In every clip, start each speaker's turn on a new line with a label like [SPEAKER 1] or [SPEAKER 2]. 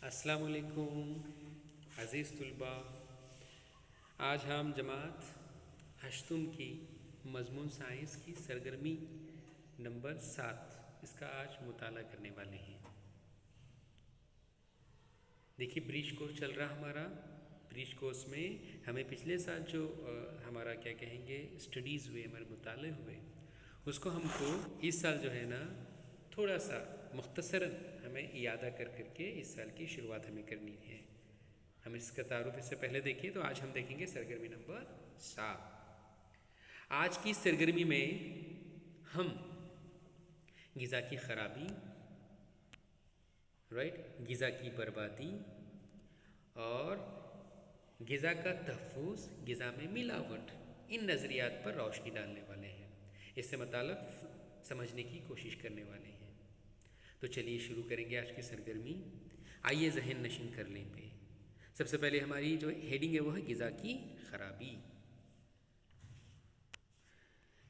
[SPEAKER 1] السلام علیکم عزیز طلباء، آج ہم جماعت ہشتم کی مضمون سائنس کی سرگرمی نمبر 7 اس کا آج مطالعہ کرنے والے ہیں۔ دیکھیے بریج کورس چل رہا ہمارا۔ بریج کورس میں ہمیں پچھلے سال جو ہمارا کیا کہیں گے اسٹڈیز ہوئے، ہمارے مطالعے ہوئے، اس کو ہم کو اس سال جو ہے نا تھوڑا سا مختصراً ہمیں اعادہ کر کے اس سال کی شروعات ہمیں کرنی ہے۔ ہم اس کا تعارف اس سے پہلے دیکھیں تو آج ہم دیکھیں گے سرگرمی نمبر 7۔ آج کی سرگرمی میں ہم غذا کی خرابی، غذا کی بربادی اور غذا کا تحفظ، غذا میں ملاوٹ، ان نظریات پر روشنی ڈالنے والے ہیں۔ اس سے متعلق سمجھنے کی کوشش کرنے والے ہیں۔ تو چلیے شروع کریں گے آج کی سرگرمی۔ آئیے ذہن نشین کر لیں پہ۔ سب سے پہلے ہماری جو ہیڈنگ ہے وہ ہے غذا کی خرابی۔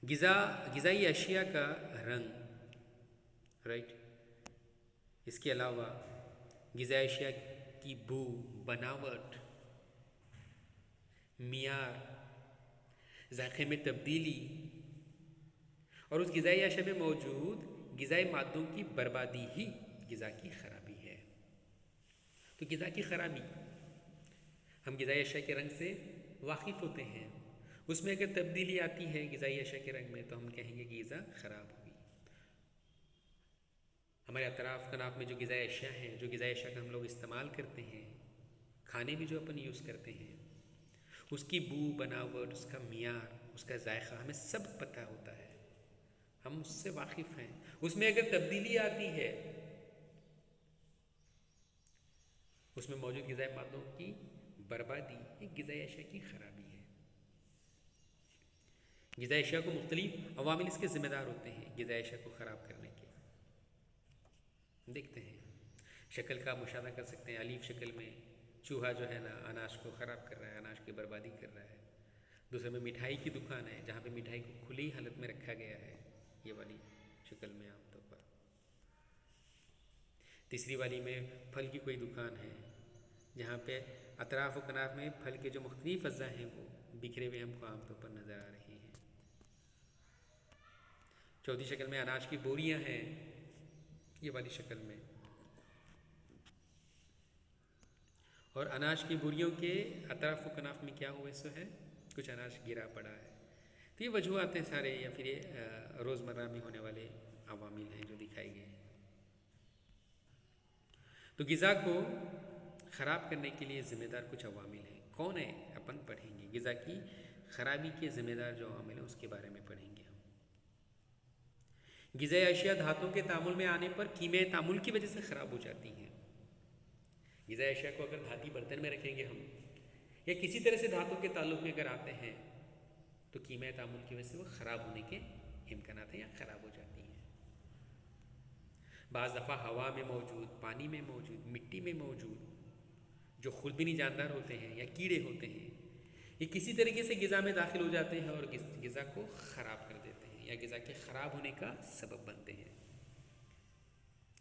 [SPEAKER 1] غذائی اشیاء کا رنگ، اس کے علاوہ غذائی اشیاء کی بو، بناوٹ، معیار، ذائقے میں تبدیلی اور اس غذائی اشیاء میں موجود غذائی مادوں کی بربادی ہی غذا کی خرابی ہے۔ تو غذا کی خرابی، ہم غذائی اشیاء کے رنگ سے واقف ہوتے ہیں، اس میں اگر تبدیلی آتی ہے غذائی اشیاء کے رنگ میں تو ہم کہیں گے کہ غذا خراب ہوگی۔ ہمارے اطراف کناف میں جو غذائی اشیاء ہیں، جو غذائی اشیاء کا ہم لوگ استعمال کرتے ہیں، کھانے میں جو اپن یوز کرتے ہیں، اس کی بو، بناوٹ، اس کا معیار، اس کا ذائقہ ہمیں سب پتہ ہوتا ہے، ہم اس سے واقف ہیں۔ اس میں اگر تبدیلی آتی ہے، اس میں موجود غذائی مادوں کی بربادی ایک غذائی اشیاء کی خرابی ہے۔ غذائی اشیاء کو مختلف عوامل اس کے ذمہ دار ہوتے ہیں غذائی اشیاء کو خراب کرنے کے۔ دیکھتے ہیں، شکل کا مشاہدہ کر سکتے ہیں۔ الف شکل میں چوہا جو ہے نا اناج کو خراب کر رہا ہے، اناج کی بربادی کر رہا ہے۔ دوسرے میں مٹھائی کی دکان ہے جہاں پہ مٹھائی کو کھلی حالت میں رکھا گیا ہے، یہ والی شکل میں عام طور پر۔ تیسری والی میں پھل کی کوئی دکان ہے جہاں پہ اطراف و کناف میں پھل کے جو مختلف اجزاء ہیں وہ بکھرے ہوئے ہم کو عام طور پر نظر آ رہے ہیں۔ چوتھی شکل میں اناج کی بوریاں ہیں، یہ والی شکل میں، اور اناج کی بوریوں کے اطراف و کناف میں کیا ہوا سو ہے، کچھ اناج گرا پڑا ہے۔ تو یہ وجوہات ہیں سارے، یا پھر یہ روزمرہ میں ہونے والے عوامل ہیں جو دکھائی گئے ہیں۔ تو غذا کو خراب کرنے کے لیے ذمہ دار کچھ عوامل ہیں۔ کون ہیں؟ اپن پڑھیں گے۔ غذا کی خرابی کے ذمہ دار جو عوامل ہیں اس کے بارے میں پڑھیں گے ہم۔ غذائی اشیاء دھاتوں کے تعامل میں آنے پر کیمیائی تعامل کی وجہ سے خراب ہو جاتی ہیں۔ غذائی اشیاء کو اگر دھاتی برتن میں رکھیں گے ہم، یا کسی طرح سے دھاتوں کے تعلق میں اگر آتے ہیں تو کیمیائی تعامل کی وجہ سے وہ خراب ہونے کے امکانات ہیں یا خراب ہو جاتی ہیں۔ بعض دفعہ ہوا میں موجود، پانی میں موجود، مٹی میں موجود جو خوردبینی جاندار ہوتے ہیں یا کیڑے ہوتے ہیں، یہ کسی طریقے سے غذا میں داخل ہو جاتے ہیں اور غذا کو خراب کر دیتے ہیں یا غذا کے خراب ہونے کا سبب بنتے ہیں۔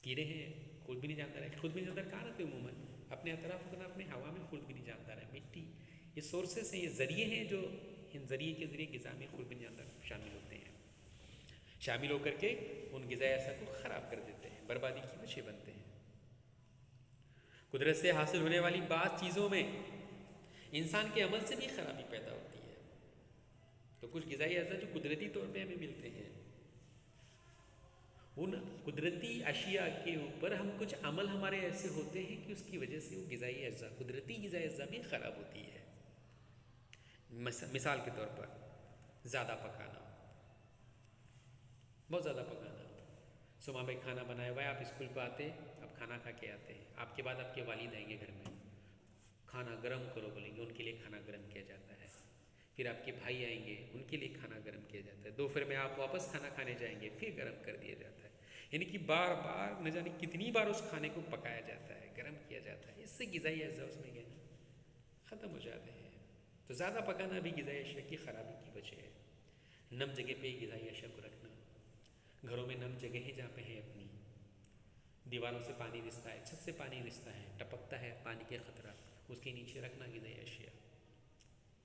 [SPEAKER 1] کیڑے ہیں، خوردبینی جاندار ہے۔ خوردبینی جاندار کہاں رہتے ہیں؟ عموماً اپنے اطراف و کناف میں ہوا میں خوردبینی جاندار ہے، مٹی، یہ سورسز ہیں، یہ ذریعے ہیں جو ان ذریعے کے ذریعے غذا میں خوردبینی جاندار شامل ہوتے ہیں، شامل ہو کر کے ان غذائی اجزاء کو خراب کر دیتے ہیں، بربادی کی وجہ بنتے ہیں۔ قدرت سے حاصل ہونے والی بعض چیزوں میں انسان کے عمل سے بھی خرابی پیدا ہوتی ہے۔ تو کچھ غذائی اجزاء جو قدرتی طور پہ ہمیں ملتے ہیں، ان قدرتی اشیاء کے اوپر ہم کچھ عمل ہمارے ایسے ہوتے ہیں کہ اس کی وجہ سے وہ غذائی اجزاء، قدرتی غذائی اجزاء بھی خراب ہوتی ہے۔ مثال کے طور پر زیادہ پکانا، بہت زیادہ پکانا۔ صبح میں کھانا بنایا ہوا ہے، آپ اسکول پہ آتے، اب کھانا کھا کے آتے ہیں، آپ کے بعد آپ کے والد آئیں گے گھر میں، کھانا گرم کرو بولیں گے، ان کے لیے کھانا گرم کیا جاتا ہے۔ پھر آپ کے بھائی آئیں گے، ان کے لیے کھانا گرم کیا جاتا ہے۔ دوپہر میں آپ واپس کھانا کھانے جائیں گے، پھر گرم کر دیا جاتا ہے۔ یعنی کہ بار بار نہ جانے کتنی بار اس کھانے کو پکایا جاتا ہے، گرم کیا جاتا ہے۔ اس سے غذائی اجزاء اس میں گئے نا ختم ہو جاتے ہیں۔ تو زیادہ پکانا بھی غذائی اشیاء کی خرابی کی وجہ ہے۔ نم جگہ پہ غذائی اشیاء کو رکھنا، گھروں میں نم جگہیں جہاں پہ ہیں اپنی، दीवारों से पानी रिसता है, छत से पानी रिसता है, टपकता है, पानी के खतरा, उसके नीचे रखना ग़िज़ाई अशिया,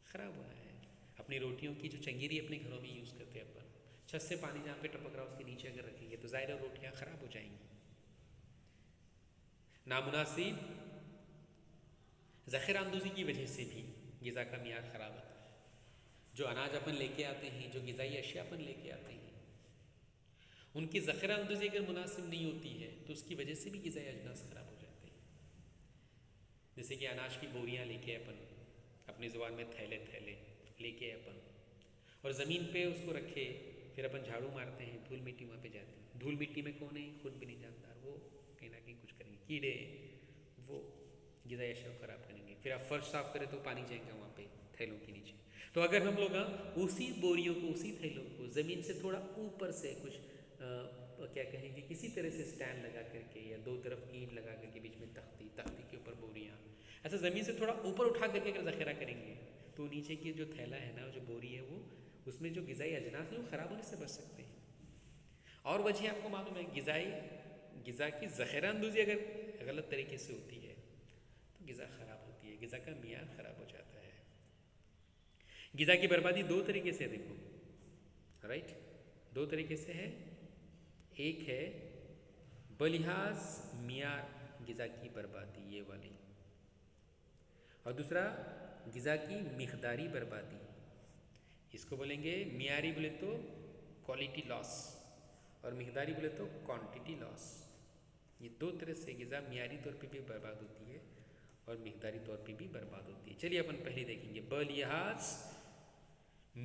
[SPEAKER 1] ख़राब होना है। अपनी रोटियों की जो चंगेरी अपने घरों में यूज़ करते हैं अपन, छत से पानी जहाँ पे टपक रहा है उसके नीचे अगर रखेंगे तो ज़ाहिर है रोटियाँ ख़राब हो जाएंगी। नामुनासिब ज़ख़ीरा अंदोज़ी की वजह से भी ग़िज़ा का मियार ख़राब होता है। जो अनाज अपन लेके आते हैं, जो ग़िज़ाई अशिया अपन लेके आते हैं, उनकी ज़ख़ीरा अंदोज़ी अगर मुनासिब नहीं होती है तो उसकी वजह से भी ग़िज़ाई अजनास ख़राब हो जाते हैं। जैसे कि अनाज की बोरियां लेके अपन, अपनी ज़ुबान में थैले थैले लेके अपन, और ज़मीन पे उसको रखे, फिर अपन झाड़ू मारते हैं, धूल मिट्टी वहाँ पे जाती है। धूल मिट्टी में कौन है? खुद भी नहीं जानता, वो कहीं ना कहीं कुछ करेंगे, कीड़े, वो ग़िज़ाई अशिया को ख़राब करेंगे। फिर आप फर्श साफ़ करें तो पानी जाएगा वहाँ पे थैलों के नीचे। तो अगर हम लोग उसी बोरियों को, उसी थैलों को ज़मीन से थोड़ा ऊपर से कुछ क्या कहेंगे, किसी तरह से स्टैंड लगा करके या दो तरफ ईंट लगा करके बीच में तख्ती, तख्ती के ऊपर बोरियाँ, ऐसा ज़मीन से थोड़ा ऊपर उठा करके अगर ज़ख़ीरा करेंगे तो नीचे की जो थैला है ना, जो बोरी है, वो उसमें जो ग़िज़ाई अजनास है वो ख़राब होने से बच सकते हैं। और वजह आपको मालूम है, ग़िज़ा की ज़ख़ीरा अंदोज़ी अगर गलत तरीके से होती है तो ग़िज़ा ख़राब होती है, ग़िज़ा का मियार ख़राब हो जाता है। ग़िज़ा की बर्बादी दो तरीके से है, देखो, राइट, दो तरीके से है। एक है बलिहाज मियार ग़िज़ा की बर्बादी, ये वाली, और दूसरा ग़िज़ा की मिक़दारी बर्बादी। इसको बोलेंगे मियारी बोले तो क्वालिटी लॉस, और मिक़दारी बोले तो क्वांटिटी लॉस। ये दो तरह से ग़िज़ा मियारी तौर पे भी बर्बाद होती है और मिक़दारी तौर पे भी बर्बाद होती है। चलिए अपन पहले देखेंगे बलिहाज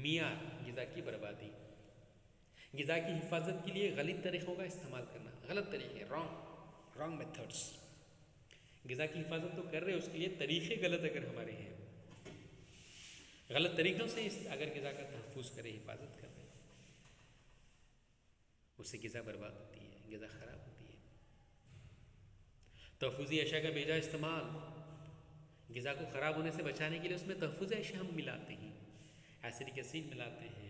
[SPEAKER 1] मियार ग़िज़ा की बर्बादी। ग़िज़ा की हिफाजत के लिए गलत तरीक़ों का इस्तेमाल करना, गलत तरीके, रॉन्ग मेथड्स। ग़िज़ा की हिफाजत तो कर रहे हैं, उसके लिए तरीक़े गलत अगर हमारे हैं, गलत तरीक़ों से अगर ग़िज़ा का तहफ़्फ़ुज़ करें, हिफाजत करें, उससे ग़िज़ा बर्बाद होती है, ग़िज़ा ख़राब होती है। तहफ़्फ़ुज़ी अशिया का बेजा इस्तेमाल, ग़िज़ा को ख़राब होने से बचाने के लिए उसमें तहफ़्फ़ुज़ी अशिया हम मिलाते हैं, एसिडिक एसिड मिलाते हैं,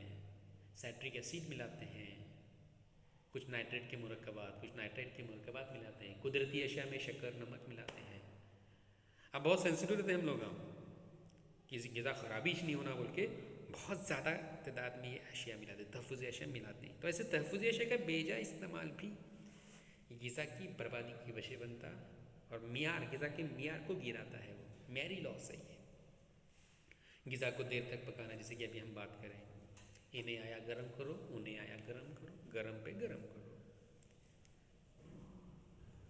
[SPEAKER 1] साइट्रिक एसिड मिलाते हैं, कुछ नाइट्रेट के मुरक्कबात, कुछ नाइट्रेट के मुरक्कबात मिलाते हैं, कुदरती अशिया में शक्कर, नमक मिलाते हैं। अब बहुत सेंसिटिव रहते हैं हम लोग, किसी ग़िज़ा ख़राबी नहीं होना बोल के बहुत ज़्यादा तादाद में ये अशिया मिलाते हैं, तहफ़्फ़ुज़ी अशिया मिलाते हैं। तो ऐसे तहफ़्फ़ुज़ी अशिया का बेजा इस्तेमाल भी ग़िज़ा की बर्बादी की वजह बनता, और मियार, ग़िज़ा के मियार को गिराता है, वो मेरी लॉस है ये। ग़िज़ा को देर तक पकाना, जैसे कि अभी हम बात करें, इन्हें आया गरम करो, उन्हें आया गरम करो, गरम पे गरम करो।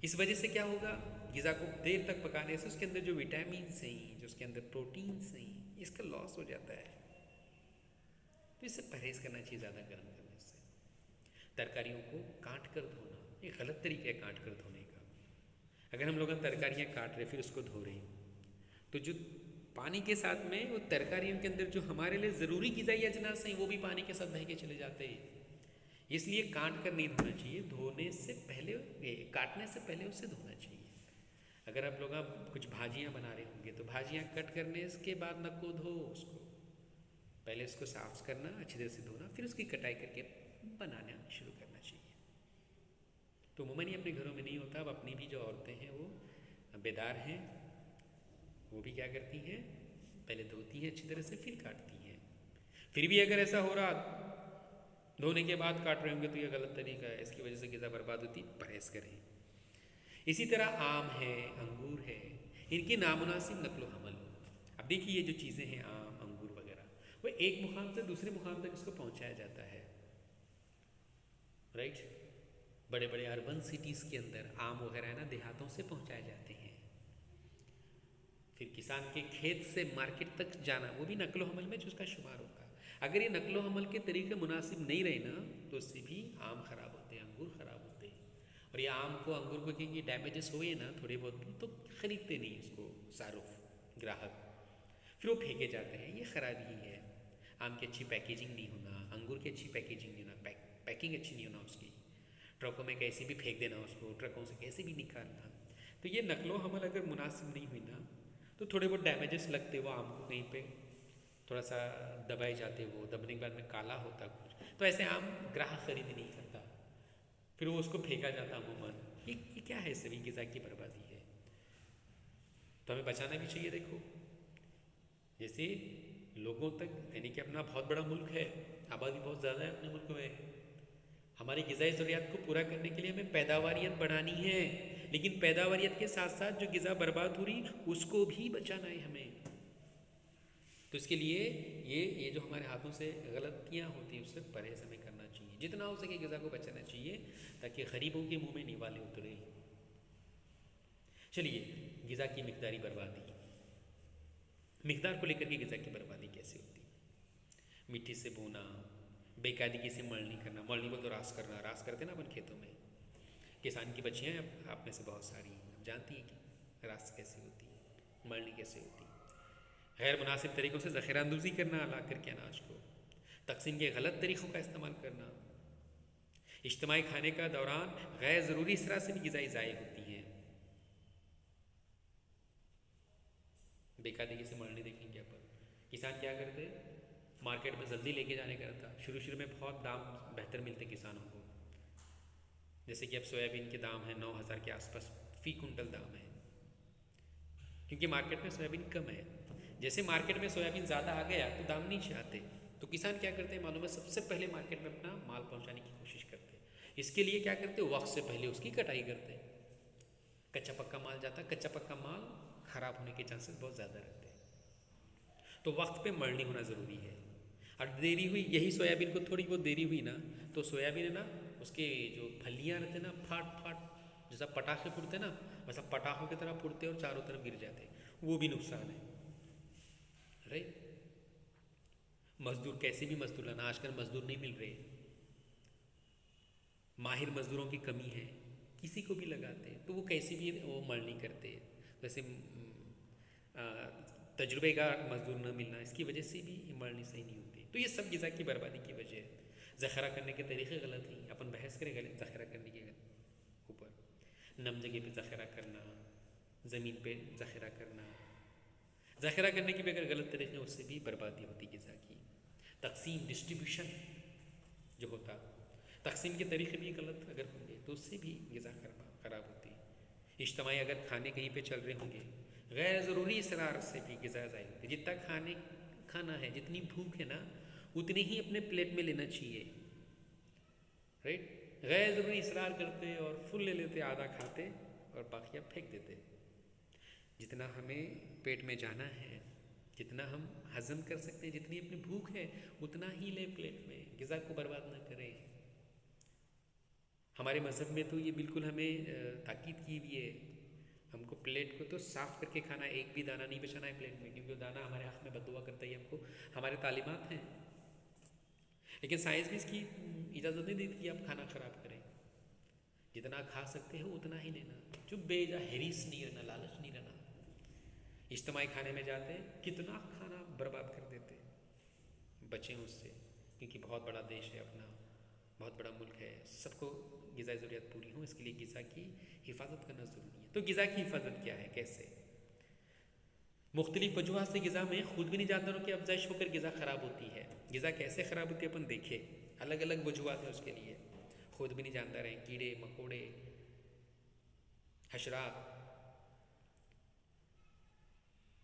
[SPEAKER 1] इस वजह से क्या होगा, ग़िज़ा को देर तक पकाने से उसके अंदर जो विटामिन हैं, जो उसके अंदर प्रोटीन्स हैं, इसका लॉस हो जाता है। तो इससे परहेज़ करना चाहिए ज़्यादा गर्म करने से। तरकारियों को काट कर धोना, ये गलत तरीका है काट कर धोने का। अगर हम लोग तरकारियाँ काट रहे फिर उसको धो रहे हैं, तो जो पानी के साथ में वो तरकारियों के अंदर जो हमारे लिए ज़रूरी ग़िज़ाई अजनास हैं वो भी पानी के साथ बह के चले जाते हैं। इसलिए काट कर नहीं धोना चाहिए, धोने से पहले, काटने से पहले उसे धोना चाहिए। अगर आप लोग कुछ भाजियाँ बना रहे होंगे तो भाजियाँ कट करने के बाद न को धो, उसको पहले उसको साफ़ करना, अच्छी तरह से धोना, फिर उसकी कटाई करके बनाना शुरू करना चाहिए। तो उमूमन ये अपने घरों में नहीं होता। अब अपनी भी जो औरतें हैं वो बेदार हैं, वो भी क्या करती हैं, पहले धोती हैं अच्छी तरह से, फिर काटती हैं। फिर भी अगर ऐसा हो रहा धोने के बाद काट रहे होंगे तो ये गलत तरीका है, इसकी वजह से ग़िज़ा बर्बाद होती, परहेज़ करें। इसी तरह आम है, अंगूर है, इनकी नामुनासिब नकलो हमल। अब देखिए ये जो चीज़ें हैं, आम, अंगूर वगैरह, वो एक मुकाम से दूसरे मुकाम तक इसको पहुँचाया जाता है, राइट। बड़े बड़े अर्बन सिटीज़ के अंदर आम वगैरह है ना, देहातों से पहुँचाए जाते हैं। फिर किसान के खेत से मार्केट तक जाना, वो भी नकलो हमल में जो उसका शुमार होगा। अगर ये नकलो हमल के तरीके मुनासिब नहीं रहे ना, तो उससे भी आम ख़राब होते हैं, अंगूर ख़राब होते हैं। और ये आम को, अंगूर को क्योंकि डैमेजेस हुए ना थोड़े बहुत भी, तो ख़रीदते नहीं इसको सारुफ ग्राहक, फिर वो फेंके जाते हैं। ये ख़राबी ही है। आम की अच्छी पैकेजिंग नहीं होना, अंगूर की अच्छी पैकेजिंग नहीं होना, पैकिंग अच्छी नहीं होना उसकी, ट्रकों में कैसे भी फेंक देना उसको, ट्रकों से कैसे भी निकालना। तो ये नकलो हमल अगर मुनासिब नहीं हुई ना, तो थोड़े बहुत डैमेजेस लगते, वो आम को कहीं पे थोड़ा सा दबाए जाते, वो दबने के बाद में काला होता कुछ, तो ऐसे आम ग्राहक खरीद नहीं करता, फिर वो उसको फेंका जाता अमूमन। ये क्या है? सभी ग़िज़ा की बर्बादी है। तो हमें बचाना भी चाहिए। देखो जैसे लोगों तक, यानी कि अपना बहुत बड़ा मुल्क है, आबादी बहुत ज़्यादा है अपने मुल्क में, हमारी ग़िज़ाई ज़रूरियात को पूरा करने के लिए हमें पैदावारियत बढ़ानी है, लेकिन पैदावारियत के साथ साथ जो ग़िज़ा बर्बाद हो रही उसको भी बचाना है हमें। तो इसके लिए ये जो हमारे हाथों से गलतियाँ होती हैं उससे परहेज़ हमें करना चाहिए, जितना हो सके ग़िज़ा को बचाना चाहिए ताकि गरीबों के मुंह में निवाले उतरे। चलिए, ग़िज़ा की मिक़दारी बर्बादी, मिक़दार को लेकर के ग़िज़ा की बर्बादी कैसे होती? मिट्टी से बोना, बेकायदगी से मळनी करना, मळनी बोल तो रास करना, रास करते ना अपन खेतों में, किसान की बच्चियाँ हैं आप में से बहुत सारी जानती हैं कि रास कैसे होती है, मळनी कैसे होती है। गैर मुनासिब तरीक़ों से ज़ख़ीरा अंदोज़ी करना ला करके अनाज को, तकसीम के गलत तरीक़ों का इस्तेमाल करना, इज्तिमाई खाने का दौरान गैर ज़रूरी इस तरह से भी ग़िज़ाई ज़ाय होती हैं। बेकायदगी से मळनी देखेंगे अपन, किसान क्या करते, मार्केट में जल्दी लेके जाने का रहता, शुरू में बहुत दाम बेहतर मिलते किसानों को, जैसे कि अब सोयाबीन के दाम है 9,000 के आसपास फ़ी कुंटल दाम है, क्योंकि मार्केट में सोयाबीन कम है। जैसे मार्केट में सोयाबीन ज़्यादा आ गया तो दाम नीचे आते, तो किसान क्या करते हैं मालूम है, सबसे पहले मार्केट में अपना माल पहुंचाने की कोशिश करते हैं। इसके लिए क्या करते हैं, वक्त से पहले उसकी कटाई करते हैं। कच्चा पक्का माल जाता, कच्चा पक्का माल ख़राब होने के चांसेस बहुत ज़्यादा रहते हैं, तो वक्त पे मळनी होना ज़रूरी है। और देरी हुई, यही सोयाबीन को थोड़ी बहुत देरी हुई ना, तो सोयाबीन है ना, उसके जो फलियाँ रहते ना, फाट फाट जैसा पटाखे फूटते ना, वैसा पटाखों की तरह फूटते और चारों तरफ गिर जाते, वो भी नुकसान है। राइट, मजदूर कैसे भी मजदूर लाना, आजकल मजदूर नहीं मिल रहे, माहिर मजदूरों की कमी है, किसी को भी लगाते हैं तो वो कैसे भी वो मळनी करते हैं। वैसे तजुर्बेकार मजदूर न मिलना, इसकी वजह से भी मळनी सही नहीं होती। तो ये सब ग़िज़ा की बर्बादी की वजह है। ज़ख़ीरा करने के तरीक़े गलत हैं, अपन बहस करें गलत ज़ख़ीरा करने के ऊपर। नम जगह पे ज़ख़ीरा करना, ज़मीन पे ज़ख़ीरा करना, ज़ख़ीरा करने की भी अगर गलत तरीक़े उससे भी बर्बादी होती ग़िज़ा की। तकसीम, डिस्ट्रीब्यूशन जो होता, तकसीम के तरीक़े भी गलत अगर होंगे तो उससे भी ग़िज़ा ख़राब होती है। इज्तिमाई अगर खाने कहीं पे चल रहे होंगे, गैर ज़रूरी इसरार से भी ग़िज़ा ज़ाय होती है। जितना खाना है, जितनी भूख है ना, उतनी ही अपने प्लेट में लेना चाहिए। राइट, गैर ज़रूरी इसरार करते और फुल ले लेते, आधा खाते और बाकी आप फेंक देते। जितना हमें पेट में जाना है, जितना हम हज़म कर सकते हैं, जितनी अपनी भूख है उतना ही ले प्लेट में, ग़िज़ा को बर्बाद ना करें। हमारे मज़हब में तो ये बिल्कुल हमें ताकीद की हुई है, हमको प्लेट को तो साफ़ करके खाना है, एक भी दाना नहीं बचाना है प्लेट में, क्योंकि वो दाना हमारे हक़ में बद्दुआ करता है, हमको हमारे तालीमात हैं। लेकिन साइंस भी इसकी इजाज़त नहीं देती कि आप खाना ख़राब करें। जितना खा सकते हो उतना ही लेना, चुप बेजा हिरीस नहीं रहना, लालच नहीं रहना। इज्तिमाई खाने में जाते कितना खाना बर्बाद कर देते, बचें उससे, क्योंकि बहुत बड़ा देश है अपना, बहुत बड़ा मुल्क है, सबको ग़िज़ाई ज़रूरियात पूरी हों, इसके लिए ग़िज़ा की हिफाजत करना ज़रूरी है। तो ग़िज़ा की हिफाजत क्या है, कैसे? मुख्तलिफ़ वजूहात से ग़िज़ा में खुदबीनी जानवरों की अफजाइश होकर ग़िज़ा ख़राब होती है। ग़िज़ा कैसे ख़राब होती है अपन देखें, अलग अलग वजूहात हैं उसके लिए। खुदबीनी जानवर हैं, कीड़े मकोड़े, हशरात,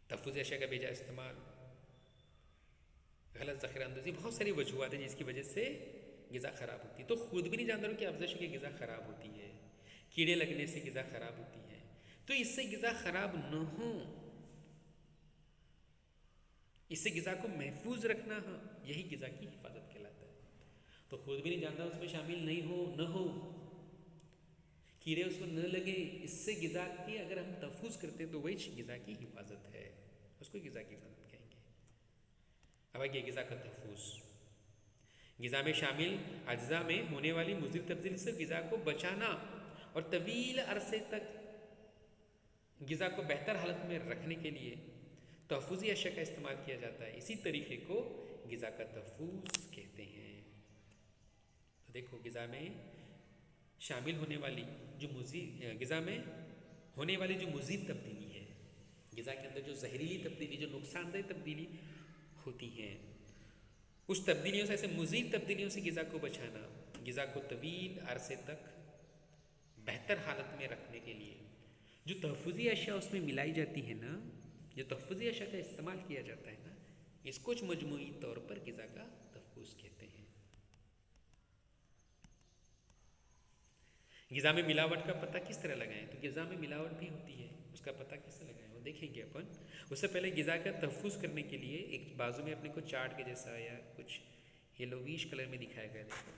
[SPEAKER 1] तहफ़्फ़ुज़ अशिया का बेजा इस्तेमाल, गलत ज़ख़ीरा अंदोज़ी, बहुत सारी वजूहात हैं जिसकी वजह से ग़िज़ा ख़राब होती है। तो खुदबीनी जानवरों की अफजाइश की ग़िज़ा ख़राब होती है, कीड़े लगने से ग़िज़ा ख़राब होती है। तो इससे ग़िज़ा ख़राब न हो, इससे ग़िज़ा को महफूज रखना, हाँ, यही ग़िज़ा की हिफाजत कहलाता है। तो खुदबीनी जानवर उसमें शामिल नहीं हो, न हो, कीड़े उसको न लगे, इससे ग़िज़ा की अगर हम तहफ़्फ़ुज़ करते तो वही ग़िज़ा की हिफाजत है, उसको ग़िज़ा की हिफाजत कहेंगे। अब आइए ग़िज़ा का तहफ़्फ़ुज़। ग़िज़ा में शामिल अज्ज़ा में होने वाली मुज़िर तब्दीली से ग़िज़ा को बचाना और तवील अरसे तक ग़िज़ा को बेहतर हालत में रखने के लिए तहफ़्फ़ुज़ी अशिया का इस्तेमाल किया जाता है। इसी तरीक़े को ग़िज़ा का तहफ़्फ़ुज़ कहते हैं। तो देखो, ग़िज़ा में शामिल होने वाली जो ग़िज़ा में होने वाली जो मुज़ीद तब्दीली है, ग़िज़ा के अंदर जो जहरीली तब्दीली, जो नुकसानदेह तब्दीली होती हैं, उस तब्दीलियों से, ऐसे मुज़ीद तब्दीलियों से ग़िज़ा को बचाना, ग़िज़ा को तवील अरसे तक बेहतर हालत में रखने के लिए जो तहफ़्फ़ुज़ी अशिया उसमें मिलाई जाती है ना, जो तहफ़्फ़ुज़ी अशिया का इस्तेमाल किया जाता है ना, इसको मजमूई तौर पर ग़िज़ा का तहफ़्फ़ुज़ कहते हैं। ग़िज़ा में मिलावट का पता किस तरह लगाएं? तो ग़िज़ा में मिलावट भी होती है, उसका पता कैसे लगाएं वो देखेंगे अपन। उससे पहले ग़िज़ा का तहफ़्फ़ुज़ करने के लिए एक बाजू में अपने को चार्ट के जैसा या कुछ येलोविश कलर में दिखाया गया। देखो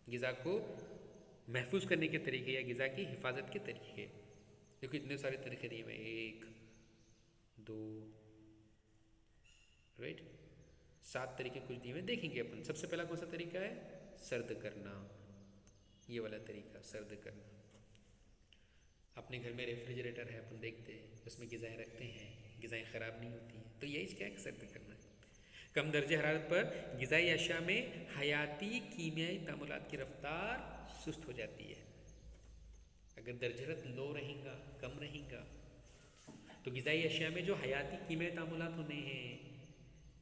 [SPEAKER 1] ग़िज़ा को महफूज करने के तरीके या ग़िज़ा की हिफाजत के तरीके, देखो इतने सारे तरीके दिए हुए, 1 2 राइट 7 तरीके कुछ दिए हुए देखेंगे अपन। सबसे पहला कौन सा तरीका है? सर्द करना, ये वाला तरीका सर्द करना। अपने घर में रेफ्रिजरेटर है, अपन देखते हैं उसमें ग़िज़ाएँ रखते हैं, ग़िज़ाएँ ख़राब नहीं होती हैं, तो यही क्या है? सर्द करना है। कम दर्जे हरारत पर ग़िज़ाई अशिया में हयाती कीमियाई तामुलात की रफ्तार सुस्त हो जाती है। अगर दर्जरत लो रहेगा, कम रहेगा, तो ग़िज़ाई अशिया में जो हयाती कीमियाई तामुलात होने हैं,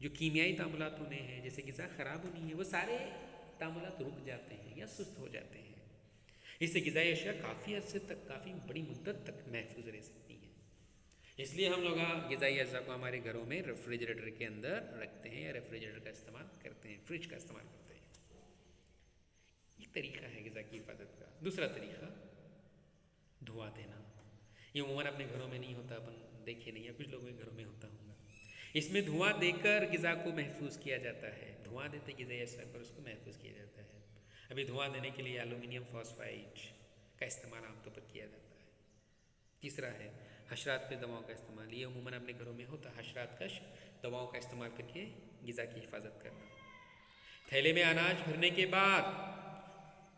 [SPEAKER 1] जो कीमियाई तामुलात होने हैं, जैसे ग़िज़ा ख़राब होनी है, वो सारे तामुलात रुक जाते हैं या सुस्त हो जाते हैं। इससे ग़िज़ाई अशिया काफ़ी अर्से तक, काफ़ी बड़ी मुद्दत तक महफूज रह सकती हैं। इसलिए हम लोग ग़िज़ाई अशिया को हमारे घरों में रेफ्रिजरेटर के अंदर रखते हैं या रेफ्रिजरेटर का इस्तेमाल करते हैं, फ्रिज का इस्तेमाल करते हैं। एक तरीका है ग़िज़ा की हिफाजत का। दूसरा तरीका धुआं देना। ये उम्र अपने घरों में नहीं होता, अपन देखे नहीं, या कुछ लोगों के घरों में होता होगा। इसमें धुआं देकर ग़िज़ा को महफूज किया जाता है। धुआं देते ग़िज़ाई अशिया पर उसको महफूज किया जाता है। अभी धुआं देने के लिए एल्यूमिनियम फॉस्फाइड का इस्तेमाल आमतौर पर किया जाता है। तीसरा है हशरात कश दवाओं का इस्तेमाल। ये अमूमन अपने घरों में होता है, हशरात कश दवाओं का इस्तेमाल करके ग़िज़ा की हिफाजत करना। थैले में अनाज भरने के बाद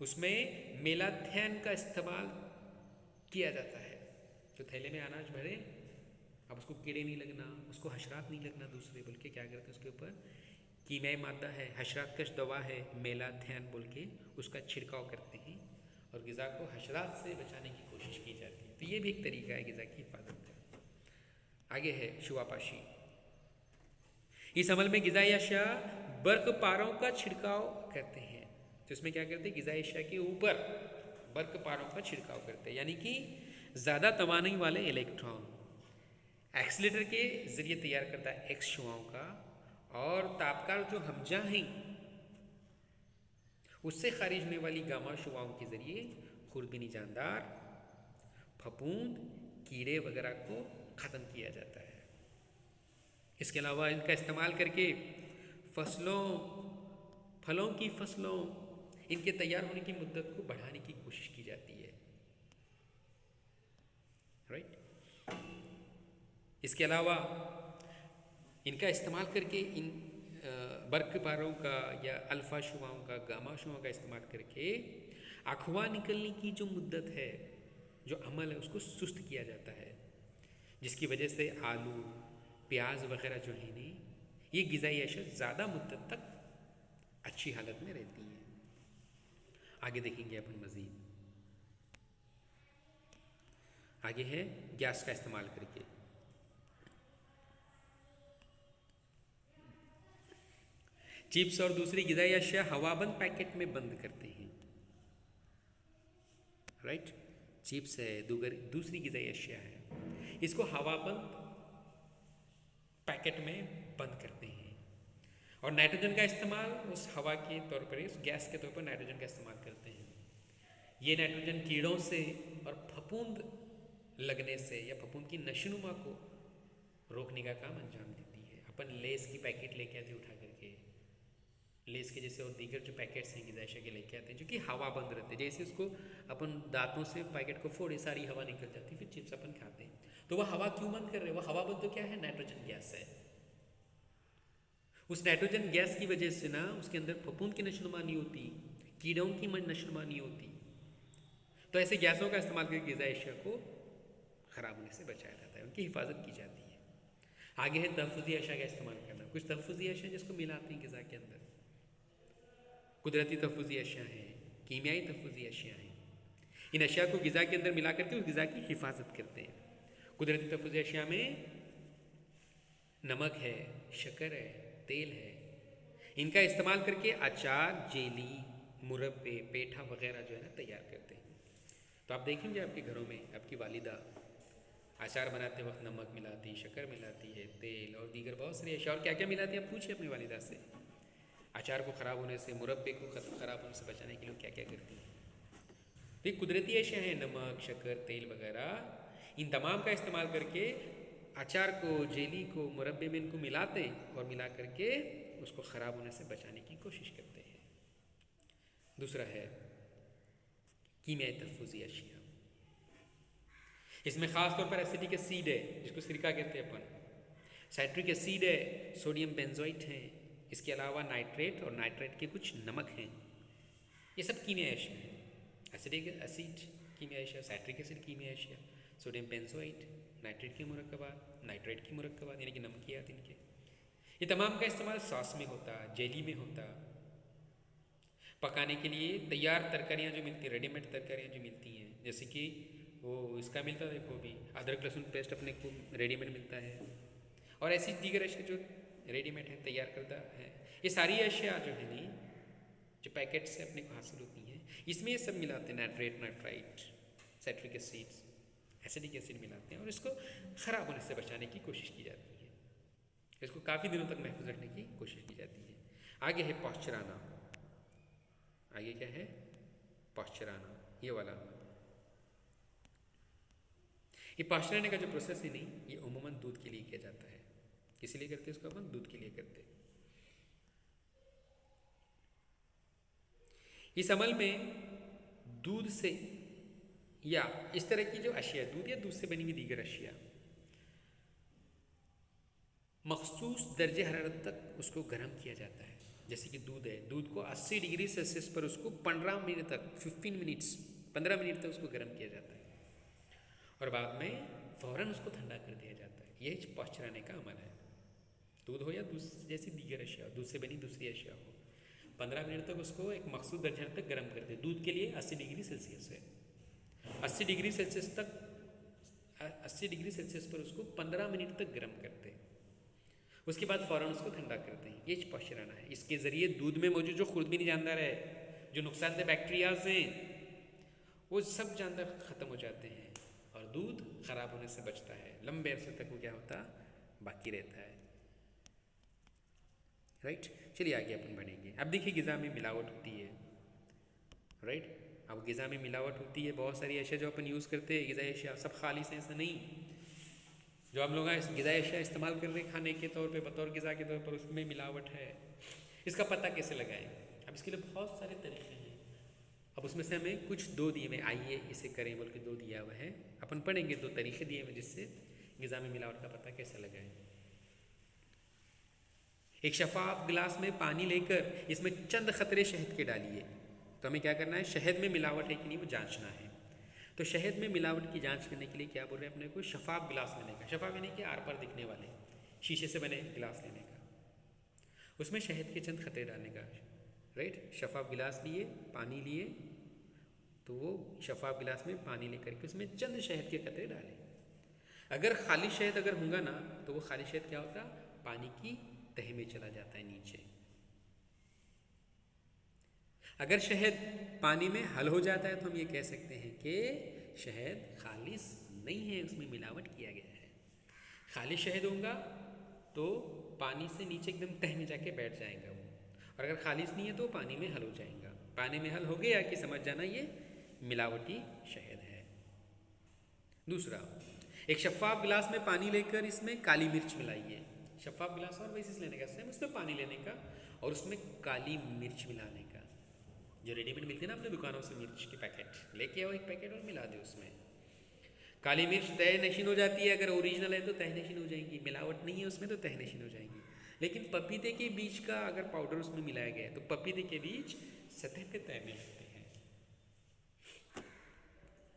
[SPEAKER 1] उसमें मेलाथेन का इस्तेमाल किया जाता है। तो थैले में अनाज भरे, अब उसको कीड़े नहीं लगना, उसको हशरात नहीं लगना दूसरे, बल्कि क्या करते हैं उसके ऊपर कीमियाई मादा है, हशरात कश दवा है, मेलाथेन बोल के उसका छिड़काव करते हैं और ग़िज़ा को हशरात से बचाने की कोशिश की जाती है। तो ये भी एक तरीका है ग़िज़ा की हिफाजत का। आगे है शुआपाशी। इस अमल में ग़िज़ाई अशिया बर्क़ पारों का छिड़काव करते हैं। तो इसमें क्या करते हैं? ग़िज़ाई अशिया के ऊपर बर्क़ पारों का छिड़काव करते हैं, यानी कि ज़्यादा तवानाई वाले इलेक्ट्रॉन एक्सीलेटर के ज़रिए तैयार करता है एक्स शुआओं का, और तापकाल जो हमजा हैं उससे खारिज होने वाली गामा शुआओं के ज़रिए खुरदबीनी जानदार, फफूंद, कीड़े वगैरह को ख़त्म किया जाता है। इसके अलावा इनका इस्तेमाल करके फलों की फसलों इनके तैयार होने की मुद्दत को बढ़ाने की कोशिश की जाती है। राइट। इसके अलावा इनका इस्तेमाल करके इन बर्क़ पारों का या अल्फ़ा शुआओं का, गामा शुआओं का इस्तेमाल करके अखवा निकलने की जो मुद्दत है, जो अमल है, उसको सुस्त किया जाता है, जिसकी वजह से आलू, प्याज वगैरह जो है नहीं, ये ग़िज़ाई अशिया ज़्यादा मुद्दत तक अच्छी हालत में रहती हैं। आगे देखेंगे अपन मज़ीद। आगे है गैस का इस्तेमाल करके। चिप्स और दूसरी ग़िज़ाई अशिया हवाबंद पैकेट में बंद करते हैं। राइट। चिप्स है, दूसरी ग़िज़ाई अशिया है, इसको हवाबंद पैकेट में बंद करते हैं और नाइट्रोजन का इस्तेमाल उस हवा के तौर पर, उस गैस के तौर पर नाइट्रोजन का इस्तेमाल करते हैं। ये नाइट्रोजन कीड़ों से और फफूंद लगने से या फफूंद की नशोनुमा को रोकने का काम अंजाम देती है। अपन लेस की पैकेट लेके आते उठा करके, लेस के जैसे और दीगर जो पैकेट्स हैं ग़िज़ाई अशिया के लेके आते हैं, जो कि हवा बंद रहते हैं। जैसे उसको अपन दांतों से पैकेट को फोड़े, सारी हवा निकल जाती है, फिर चिप्स अपन खाते हैं। तो वह हवा क्यों बंद कर रहे हैं? वह हवा बंद तो क्या है? नाइट्रोजन गैस है। उस नाइट्रोजन गैस की वजह से ना उसके अंदर फफूंद की नशोनुमा नहीं होती, कीड़ों की नशोनुमा नहीं होती। तो ऐसे गैसों का इस्तेमाल करके ग़िज़ाई अशिया को ख़राब होने से बचाया जाता है, उनकी हिफाजत की जाती है। आगे है तहफ़्फ़ुज़ी अशिया का इस्तेमाल करना। कुछ तहफ़्फ़ुज़ी अशिया जिसको मिलाते हैं ग़िज़ा के अंदर, कुदरती तहफ़्फ़ुज़ी अशिया हैं, कीमियाई तहफ़्फ़ुज़ी अशिया हैं। इन अशिया को ग़िज़ा के अंदर मिला करके उस ग़िज़ा की हिफाजत करते हैं। कुदरती तहफ़्फ़ुज़ी अशिया में नमक है, शक्कर है, तेल है। इनका इस्तेमाल करके अचार, जेली, मुरब्बे, पेठा वगैरह जो है ना तैयार करते हैं। तो आप देखेंगे आपके घरों में आपकी वालिदा अचार बनाते वक्त नमक मिलाती, शक्कर मिलाती है, तेल और दीगर बहुत सारी अशिया, और क्या क्या मिलाती है आप पूछिए अपनी वालिदा से। अचार को ख़राब होने से, मुरब्बे को ख़राब होने से बचाने के लिए क्या क्या करती हैं। तो ये कुदरती अशिया हैं, नमक, शक्कर, तेल वगैरह। इन तमाम का इस्तेमाल करके अचार को, जेली को, मुरब्बे में इनको मिलाते और मिला करके उसको ख़राब होने से बचाने की कोशिश करते हैं। दूसरा है कीमियाई तहफ़्फ़ुज़ी अशिया। इसमें ख़ास तौर पर एसिटिक एसिड है जिसको सिरका कहते हैं अपन, साइट्रिक एसिड है, सोडियम बेंजोइट है, इसके अलावा नाइट्रेट और नाइट्रेट के कुछ नमक हैं। ये सब कीमियाई अशिया हैं। एसिटिक एसिड कीमियाई अशिया, साइट्रिक एसिड कीमियाई अशिया, सोडियम बेंजोइट, नाइट्रेट के मुरक्कबात, नाइट्रेट के मुरक्कबात यानी कि नमकियात इनके, ये तमाम का इस्तेमाल सॉस में होता, जेली में होता, पकाने के लिए तैयार तरकारियाँ जो मिलती हैं, रेडीमेड तरकारियाँ जो मिलती हैं, जैसे कि वो इसका मिलता है, देखो भी अदरक लहसुन पेस्ट अपने को रेडीमेड मिलता है, और ऐसी दीगर अशिया जो रेडीमेड है, तैयार करता है। ये सारी अशिया जो है नहीं, जो पैकेट से अपने को हासिल होती हैं, इसमें ये सब मिलाते हैं, nitrate, nitrite, citric acids, acidic acid मिलाते हैं, और इसको ख़राब होने से बचाने की कोशिश की जाती है। इसको काफ़ी दिनों तक महफूज रखने की कोशिश की जाती है। आगे है पॉस्चराना। आगे क्या है? पॉस्चराना, ये वाला। ये पॉस्चराने का जो प्रोसेस है नहीं, ये उम्मूमन दूध के लिए किया जाता है। किस लिए करते हैं इसको अपन? दूध के लिए करते हैं। इस अमल में दूध से या इस तरह की जो अशिया, दूध या दूध से बनी हुई दीगर अशिया, मखसूस दर्जे हरारत तक उसको गर्म किया जाता है। जैसे कि दूध है, दूध को 80 डिग्री सेल्सियस पर उसको 15 मिनट तक, 15 मिनट तक उसको गर्म किया जाता है, और बाद में फ़ौरन उसको ठंडा कर दिया जाता है। यही पॉस्चराने का अमल है। दूध हो या दूध जैसी दीगर अशिया, दूध से बनी दूसरी अशिया हो, 15 मिनट तक उसको एक मखसूस दर्जे तक गर्म कर दे। दूध के लिए 80 डिग्री सेल्सियस है, 80 डिग्री सेल्सियस तक, 80 डिग्री सेल्सियस पर उसको 15 मिनट तक गर्म करते हैं। उसके बाद फ़ौरन उसको ठंडा करते हैं। ये पॉस्चराना है। इसके ज़रिए दूध में मौजूद जो खुर्दबीनी जानदार है, जो नुकसानदेह बैक्टीरियाज हैं, वो सब जानदार ख़त्म हो जाते हैं और दूध ख़राब होने से बचता है। लंबे अरसे तक वो क्या होता, बाकी रहता है। राइट, चलिए आगे अपन बढ़ेंगे। अब देखिए ग़िज़ा में मिलावट होती है। राइट, अब ग़िज़ा में मिलावट होती है, बहुत सारी अशिया जो अपन यूज़ करते हैं, ग़िज़ाई अशिया सब खालिस हैं, ऐसा नहीं। जो हम लोग ग़िज़ाई अशिया इस्तेमाल कर रहे हैं खाने के तौर पे, बतौर ग़िज़ा के तौर पर, उसमें मिलावट है। इसका पता कैसे लगाएं? अब इसके लिए बहुत सारे तरीके हैं। अब उसमें से हमें कुछ दो दिए हुए, आइए इसे करें बोल के दो दिया हुआ है, अपन पढ़ेंगे। दो तरीके दिए हुए जिससे ग़िज़ा में मिलावट का पता कैसे लगाएं। एक शफाफ गिलास में पानी लेकर इसमें चंद खतरे शहद के डालिए। तो हमें क्या करना है? शहद में मिलावट है कि नहीं वो जांचना है। तो शहद में मिलावट की जांच करने के लिए क्या बोल रहे हैं अपने को? शफाफ गिलास लेने का। शफाफ यानी कि आर पार दिखने वाले शीशे से बने गिलास लेने का, उसमें शहद के चंद खतरे डालने का। राइट, शफाफ गिलास लिए, पानी लिए, तो वो शफाफ गिलास में पानी लेकर के उसमें चंद शहद के खतरे डालें। अगर खाली शहद अगर होगा ना, तो वो खाली शहद क्या होता, पानी की तह में चला जाता है नीचे। अगर शहद पानी में हल हो जाता है तो हम ये कह सकते हैं कि शहद खालिस नहीं है, उसमें मिलावट किया गया है। खाली शहद होगा तो पानी से नीचे एकदम तह में जाके बैठ जाएगा वो, और अगर खालिस नहीं है तो पानी में हल हो जाएगा। पानी में हल हो गया कि समझ जाना ये मिलावटी शहद है। दूसरा, एक शफाफ गिलास में पानी लेकर इसमें काली मिर्च मिलाइए। शफाफ गिलास और बेसिस लेने का, सेम उसमें पानी लेने का और उसमें काली मिर्च मिलाने का। जो रेडीमेड मिलती है ना अपने दुकानों से, मिर्च के पैकेट लेके आओ, एक पैकेट और मिला दे उसमें। काली मिर्च तय नशीन हो जाती है, अगर ओरिजिनल है तो तय नशीन हो जाएगी, मिलावट नहीं है उसमें तो तय नशीन हो जाएगी। लेकिन पपीते के बीज का अगर पाउडर उसमें मिलाया गया है तो पपीते के बीज सतह पे तैरने लगते हैं।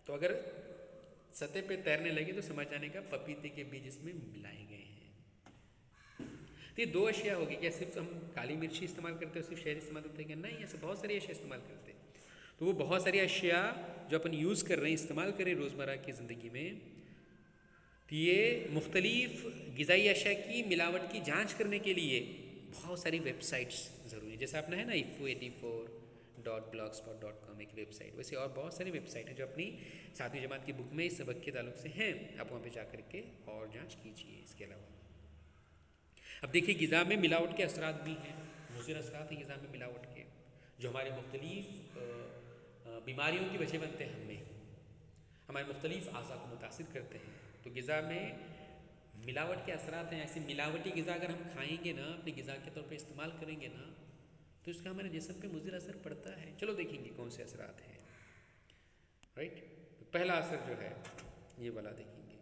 [SPEAKER 1] तो अगर सतह पे तैरने लगे तो समझ जाने का पपीते के बीज इसमें मिलाए गए हैं। तो ये दो अशिया होगी। क्या सिर्फ हम काली मिर्ची इस्तेमाल करते हैं, सिर्फ शहद इस्तेमाल करते हैं क्या? नहीं, ऐसे बहुत सारी अशिया इस्तेमाल करते हैं। तो वो बहुत सारी अशिया जो अपन यूज़ कर रहे हैं, इस्तेमाल करें रोज़मर्रा की ज़िंदगी में, तो ये मुख्तलिफ ग़िज़ाई अशिया की मिलावट की जाँच करने के लिए बहुत सारी वेबसाइट्स ज़रूरी है। जैसे आपने है ना IFFO 84, .blogspot.com एक वेबसाइट, वैसे और बहुत सारी वेबसाइट हैं जो अपनी 7वीं जमात की बुक में इस सबक के ताल्लुक से हैं, आप वहाँ पे जा कर के और जांच कीजिए। इसके अलावा अब देखिए ग़िज़ा में मिलावट के असरात भी हैं, मुज़िर असरात हैं ग़िज़ा में मिलावट के, जो हमारे मुख्तलिफ़ बीमारियों की वजह बनते हैं, हमारे मुख्तलिफ़ अज़ा को मुतासिर करते हैं। तो ग़िज़ा में मिलावट के असरात हैं। ऐसे मिलावटी ग़िज़ा अगर हम खाएंगे ना, अपनी ग़िज़ा के तौर पे इस्तेमाल करेंगे ना, तो इसका हमारे जिस्म पे मुज़िर असर पड़ता है। चलो देखेंगे कौन से असरात हैं। राइट, पहला असर जो है ये वाला देखेंगे।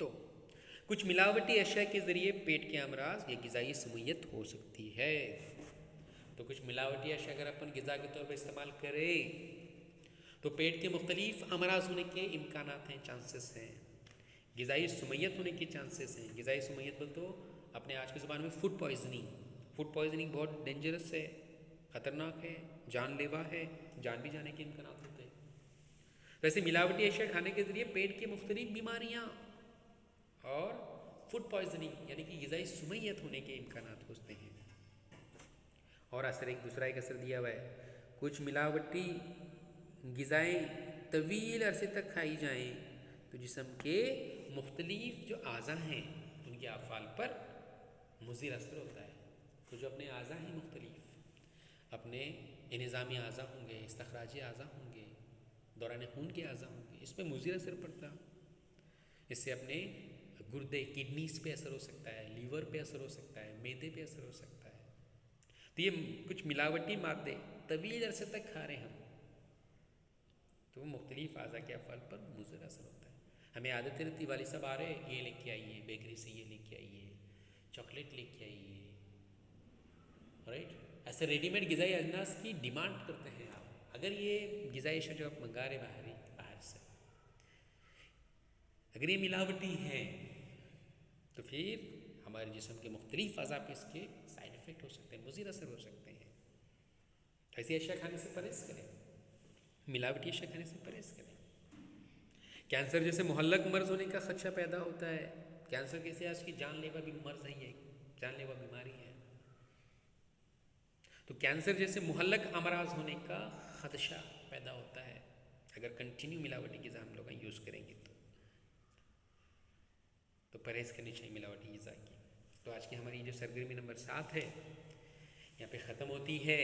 [SPEAKER 1] तो कुछ मिलावटी अशिया के ज़रिए पेट के अमराज या ग़िज़ाई समूयत हो सकती है। तो कुछ मिलावटी अशिया अगर अपन ग़िज़ा के तौर पर इस्तेमाल करें तो पेट के मुख्तलिफ़ अमराज होने के इम्कानात हैं, चांसेस हैं, ग़िज़ाई सुमयत होने के चांसेस हैं। ग़िज़ाई सुमयत बोल तो अपने आज की ज़बान में फूड पॉइजनिंग बहुत डेंजरस है, ख़तरनाक है, जानलेवा है, जान भी जाने के इम्कानात होते हैं। वैसे मिलावटी अशिया खाने के ज़रिए पेट की मुख्तलिफ़ बीमारियाँ और फूड पॉइजनिंग यानी कि ग़िज़ाई सुमयत होने के इम्कानात होते हैं। और असर एक दूसरा एक असर दिया हुआ है, कुछ मिलावटी ग़िज़ाएँ तवील अरसे तक खाई जाएँ तो जिस्म के मुख्तलिफ़ जो अज़ा हैं उनके अफ़आल पर मुज़िर असर होता है। तो जो अपने अज़ा हैं मुख्तलिफ़, अपने निज़ामी अज़ा होंगे, इस्तखराजी अज़ा होंगे, दौरान खून के अज़ा होंगे, इस पर मुज़िर असर पड़ता। इससे अपने गुर्दे किडनीज़ पे असर हो सकता है, लीवर पे असर हो सकता है, मैदे पे असर हो सकता है। तो ये कुछ मिलावटी मादे तवील अरसे तक खा रहे हैं हम, तो मुख्तलिफ़ अज़ा के अफ़आल पर मुज़िर असर होता है। हमें आदत रहती, वाली सब आ रहे ये लेके आइए, बेकरी से ये लेके आइए, चॉकलेट लेके आइए, राइट। ऐसे रेडीमेड ग़िज़ाई अजनास की डिमांड करते हैं आप। अगर ये ग़िज़ाई अशिया जो आप मंगा रहे बाहर से अगर ये मिलावटी हैं तो फिर हमारे जिस्म के मुख्तलिफ़ अज़ा पे इसके साइड इफ़ेक्ट हो सकते हैं, मुज़िर असर हो सकते हैं। ऐसी अशिया खाने से परहेज़ करें, मिलावटी अशिया खाने से परहेज़ करें। कैंसर जैसे मुहल्लक मर्ज़ होने का ख़दशा पैदा होता है। कैंसर कैसे आज की जानलेवा भी मर्ज़ है, ये जानलेवा बीमारी है। तो कैंसर जैसे मुहल्लक अमराज होने का ख़दशा पैदा होता है अगर कंटिन्यू मिलावटी ग़िज़ा हम लोग यूज़ करेंगे तो परहेज़ करनी चाहिए मिलावटी ग़िज़ा की। तो आज की हमारी जो सरगर्मी नंबर 7 है यहाँ पे ख़त्म होती है।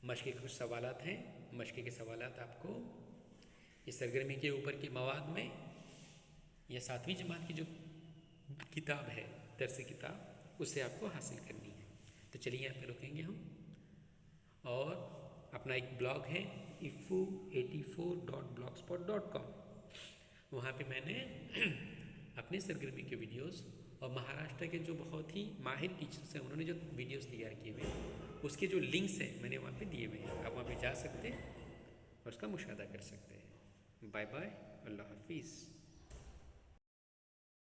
[SPEAKER 1] मश्क़ के कुछ सवालात हैं, मश्क़ के सवालात आपको इस सरगर्मी के ऊपर के मवाद में या 7वीं जमात की जो किताब है, दरसी किताब, उससे आपको हासिल करनी है। तो चलिए यहाँ पे रुकेंगे हम। और अपना एक ब्लॉग है ifu84.blogspot.com, वहाँ पे मैंने अपने सरगर्मी के वीडियोस और महाराष्ट्र के जो बहुत ही माहिर टीचर्स हैं उन्होंने जो वीडियोस तैयार किए हुए हैं उसके जो लिंक्स हैं मैंने वहाँ पे दिए हुए हैं। आप वहाँ पे जा सकते हैं और उसका मुशाहिदा कर सकते हैं। बाय बाय, अल्लाह हाफिज़।